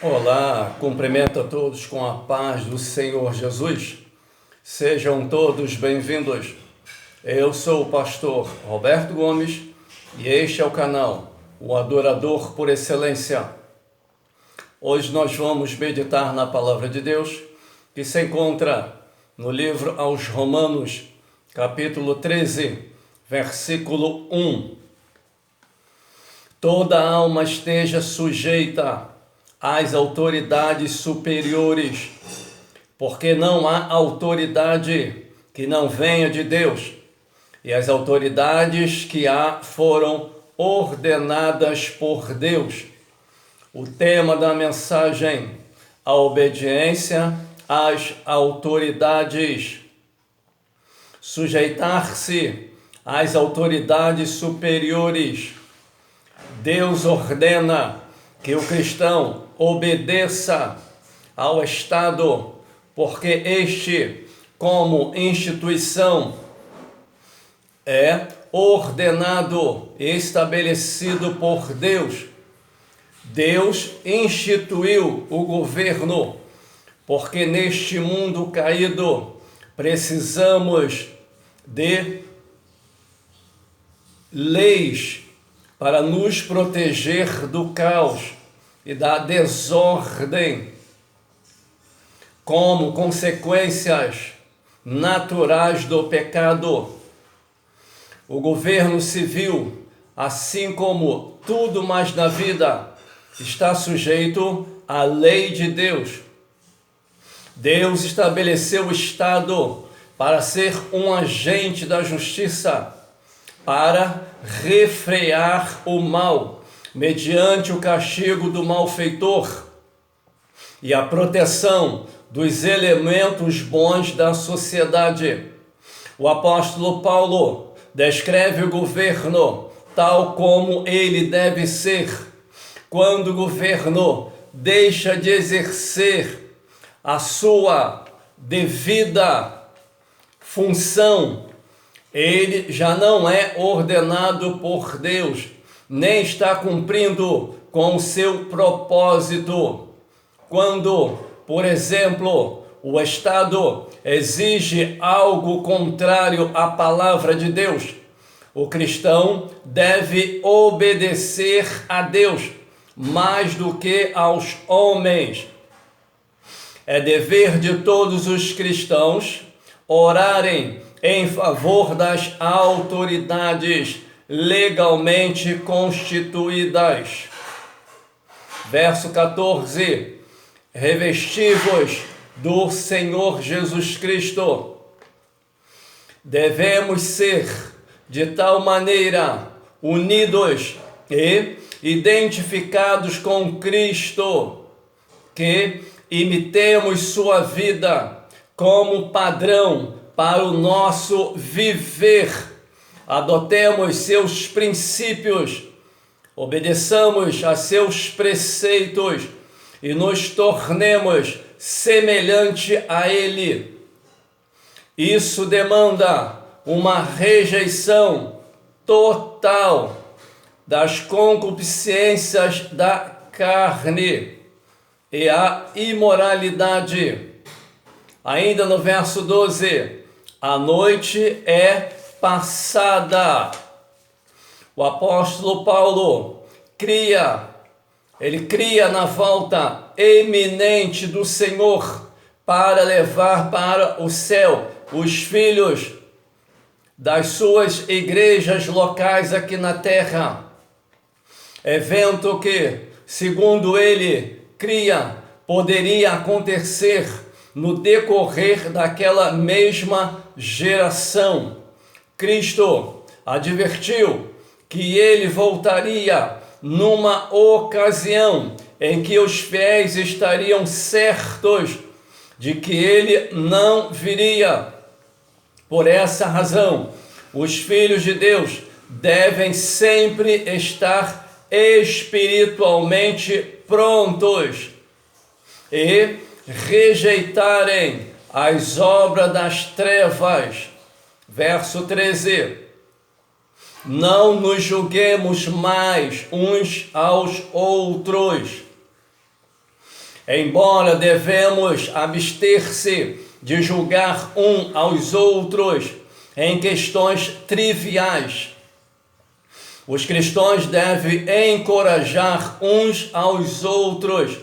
Olá, cumprimento a todos com a paz do Senhor Jesus. Sejam todos bem-vindos. Eu sou o pastor Roberto Gomes e este é o canal O Adorador por Excelência. Hoje nós vamos meditar na Palavra de Deus que se encontra no livro aos Romanos, capítulo 13, versículo 1. Toda alma esteja sujeita às autoridades superiores, porque não há autoridade que não venha de Deus, e as autoridades que há foram ordenadas por Deus. O tema da mensagem: a obediência às autoridades. Sujeitar-se às autoridades superiores. Deus ordena que o cristão obedeça ao Estado, porque este, como instituição, é ordenado e estabelecido por Deus. Deus instituiu o governo, porque neste mundo caído precisamos de leis para nos proteger do caos e da desordem, como consequências naturais do pecado. O governo civil, assim como tudo mais na vida, está sujeito à lei de Deus. Deus estabeleceu o Estado para ser um agente da justiça, para refrear o mal, mediante o castigo do malfeitor e a proteção dos elementos bons da sociedade. O apóstolo Paulo descreve o governo tal como ele deve ser. Quando o governo deixa de exercer a sua devida função, ele já não é ordenado por Deus, nem está cumprindo com o seu propósito. Quando, por exemplo, o Estado exige algo contrário à palavra de Deus, o cristão deve obedecer a Deus mais do que aos homens. É dever de todos os cristãos orarem em favor das autoridades legalmente constituídas. Verso 14. Revestivos do Senhor Jesus Cristo. Devemos ser de tal maneira unidos e identificados com Cristo, que imitemos sua vida como padrão para o nosso viver. Adotemos seus princípios, obedeçamos a seus preceitos e nos tornemos semelhante a Ele. Isso demanda uma rejeição total das concupiscências da carne e a imoralidade. Ainda no verso 12, a noite é passada. O apóstolo Paulo cria na volta eminente do Senhor para levar para o céu os filhos das suas igrejas locais aqui na terra. Evento que, segundo ele cria, poderia acontecer no decorrer daquela mesma geração. Cristo advertiu que ele voltaria numa ocasião em que os fiéis estariam certos de que ele não viria. Por essa razão, os filhos de Deus devem sempre estar espiritualmente prontos e rejeitarem as obras das trevas. Verso 13. Não nos julguemos mais uns aos outros, Embora devemos abster-se de julgar aos outros em questões triviais, os cristãos devem encorajar uns aos outros,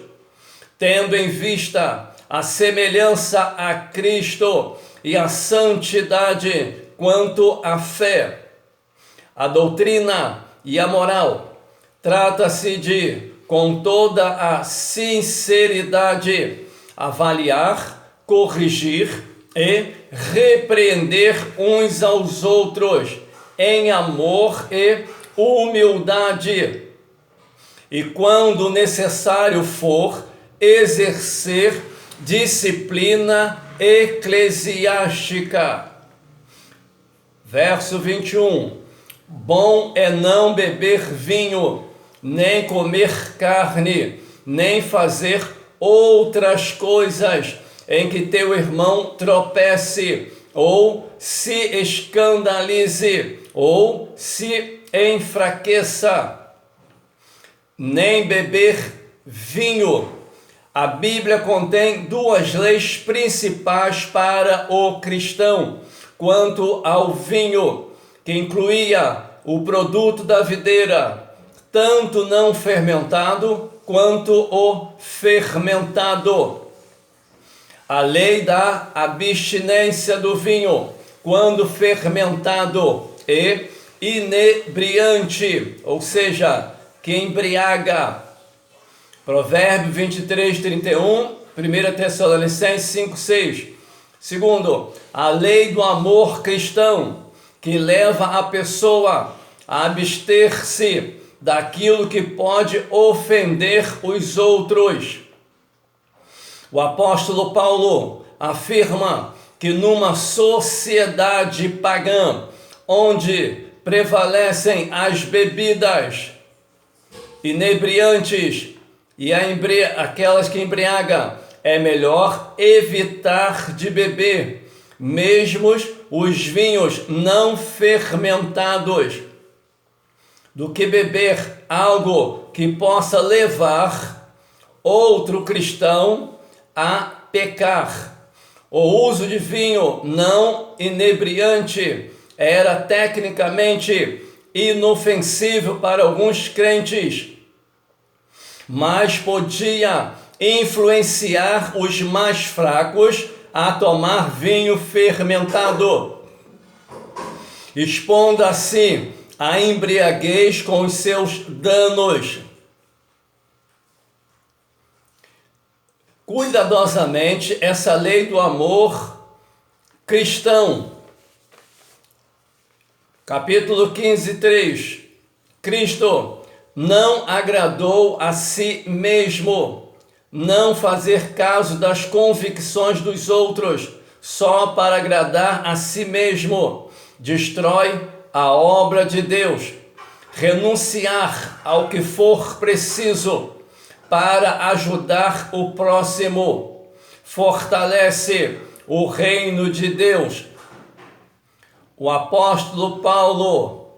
tendo em vista a semelhança a Cristo e a santidade quanto à fé, a doutrina e a moral. Trata-se de, com toda a sinceridade, avaliar, corrigir e repreender uns aos outros em amor e humildade, e quando necessário for, exercer disciplina eclesiástica. Verso 21. Bom é não beber vinho, nem comer carne, nem fazer outras coisas em que teu irmão tropece, ou se escandalize, ou se enfraqueça. Nem beber vinho. A Bíblia contém duas leis principais para o cristão quanto ao vinho, que incluía o produto da videira, tanto não fermentado quanto o fermentado. A lei da abstinência do vinho, quando fermentado, e inebriante, ou seja, que embriaga. Provérbio 23, 31, 1 Tessalonicenses 5, 6. Segundo, a lei do amor cristão, que leva a pessoa a abster-se daquilo que pode ofender os outros. O apóstolo Paulo afirma que numa sociedade pagã, onde prevalecem as bebidas inebriantes e aquelas que embriagam, é melhor evitar de beber, mesmo os vinhos não fermentados, do que beber algo que possa levar outro cristão a pecar. O uso de vinho não inebriante era tecnicamente inofensivo para alguns crentes, mas podia influenciar os mais fracos a tomar vinho fermentado, expondo assim a embriaguez com os seus danos. Cuidadosamente, essa lei do amor cristão. Capítulo 15, 3. Cristo não agradou a si mesmo, não fazer caso das convicções dos outros, só para agradar a si mesmo, destrói a obra de Deus. Renunciar ao que for preciso para ajudar o próximo, fortalece o reino de Deus. O apóstolo Paulo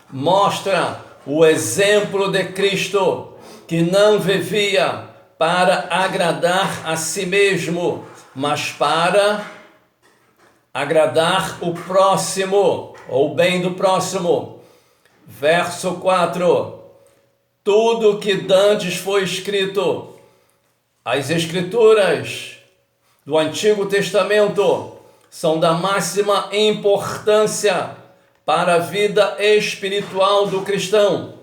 mostra o exemplo de Cristo, que não vivia para agradar a si mesmo, mas para agradar o próximo, ou o bem do próximo. Verso 4. Tudo que dantes foi escrito, as escrituras do Antigo Testamento são da máxima importância para a vida espiritual do cristão.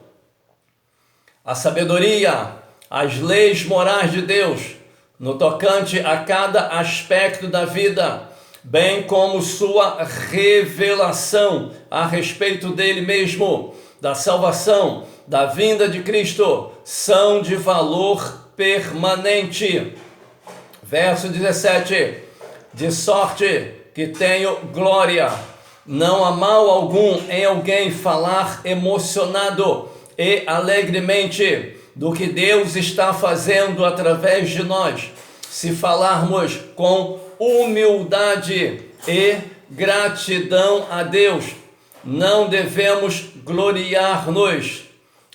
A sabedoria, as leis morais de Deus, no tocante a cada aspecto da vida, bem como sua revelação a respeito dele mesmo, da salvação, da vinda de Cristo, são de valor permanente. Verso 17. De sorte que tenho glória, não há mal algum em alguém falar emocionado e alegremente do que Deus está fazendo através de nós, se falarmos com humildade e gratidão a Deus. Não devemos gloriar-nos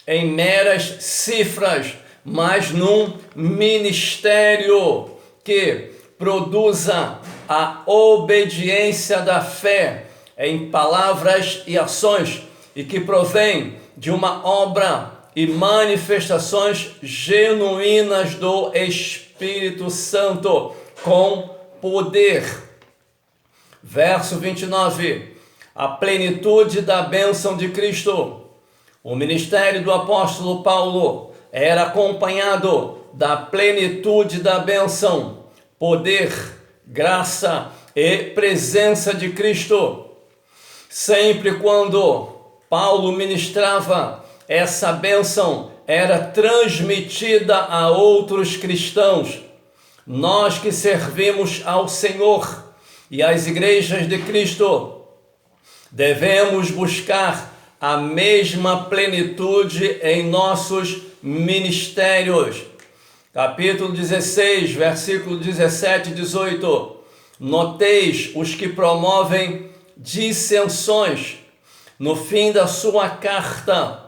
em meras cifras, mas num ministério que produza a obediência da fé em palavras e ações e que provém de uma obra e manifestações genuínas do Espírito Santo com poder. Verso 29, a plenitude da bênção de Cristo. O ministério do apóstolo Paulo era acompanhado da plenitude da bênção, poder, graça e presença de Cristo. Sempre quando Paulo ministrava, essa bênção era transmitida a outros cristãos. Nós que servimos ao Senhor e às igrejas de Cristo, devemos buscar a mesma plenitude em nossos ministérios. Capítulo 16, versículo 17 e 18. Noteis os que promovem dissensões. No fim da sua carta,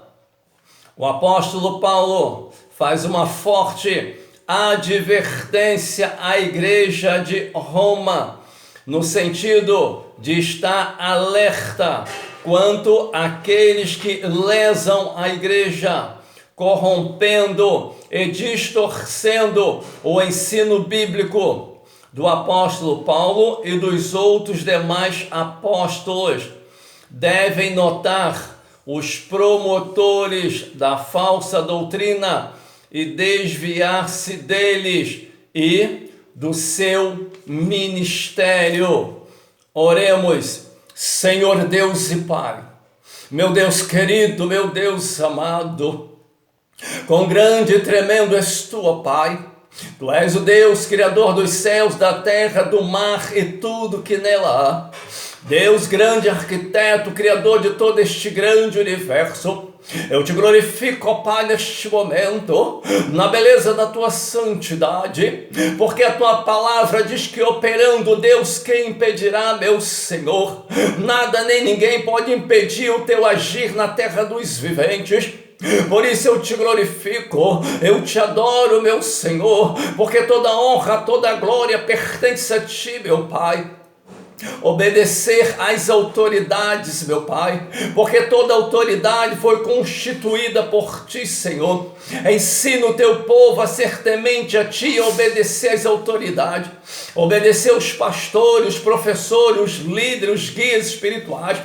o apóstolo Paulo faz uma forte advertência à igreja de Roma, no sentido de estar alerta quanto àqueles que lesam a igreja, corrompendo e distorcendo o ensino bíblico do apóstolo Paulo e dos outros demais apóstolos. Devem notar os promotores da falsa doutrina e desviar-se deles e do seu ministério. Oremos. Senhor Deus e Pai, meu Deus querido, meu Deus amado, quão grande e tremendo és tu, ó Pai. Tu és o Deus, Criador dos céus, da terra, do mar e tudo que nela há. Deus grande, arquiteto, Criador de todo este grande universo. Eu te glorifico, ó Pai, neste momento, na beleza da tua santidade, porque a tua palavra diz que operando Deus, quem impedirá, meu Senhor? Nada nem ninguém pode impedir o teu agir na terra dos viventes. Por isso eu te glorifico, eu te adoro, meu Senhor, porque toda honra, toda glória pertence a ti, meu Pai. Obedecer às autoridades, meu Pai, porque toda autoridade foi constituída por Ti, Senhor. Ensina o Teu povo a ser temente a Ti e obedecer às autoridades, obedecer os pastores, os professores, os líderes, os guias espirituais,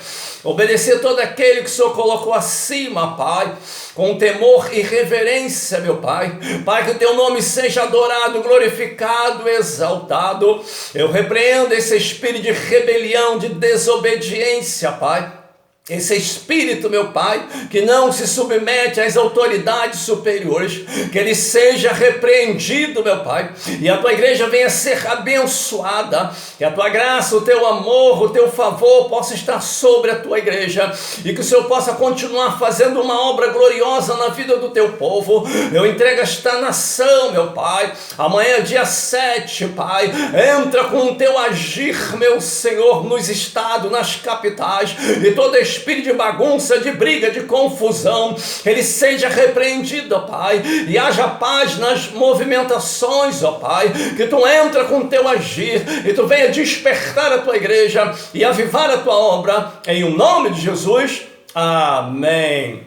obedecer todo aquele que o Senhor colocou acima, Pai, com temor e reverência, meu Pai. Pai, que o Teu nome seja adorado, glorificado, exaltado. Eu repreendo esse espírito de rebelião, de desobediência, Pai. Esse espírito, meu Pai, que não se submete às autoridades superiores, que ele seja repreendido, meu Pai, e a tua igreja venha ser abençoada, que a tua graça, o teu amor, o teu favor possa estar sobre a tua igreja, e que o Senhor possa continuar fazendo uma obra gloriosa na vida do teu povo. Eu entrego esta nação, meu Pai, amanhã dia 7, Pai, entra com o teu agir, meu Senhor, nos estados, nas capitais, e todo espírito de bagunça, de briga, de confusão, ele seja repreendido, ó Pai, e haja paz nas movimentações, ó Pai, que tu entra com o teu agir, e tu venha despertar a tua igreja, e avivar a tua obra, em o nome de Jesus, amém.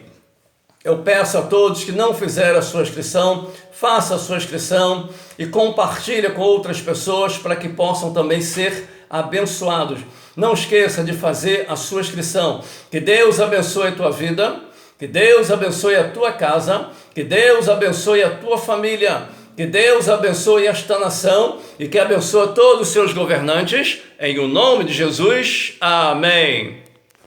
Eu peço a todos que não fizeram a sua inscrição, faça a sua inscrição, e compartilhe com outras pessoas, para que possam também ser abençoados. Não esqueça de fazer a sua inscrição. Que Deus abençoe a tua vida, que Deus abençoe a tua casa, que Deus abençoe a tua família, que Deus abençoe esta nação e que abençoe todos os seus governantes, em o nome de Jesus, amém.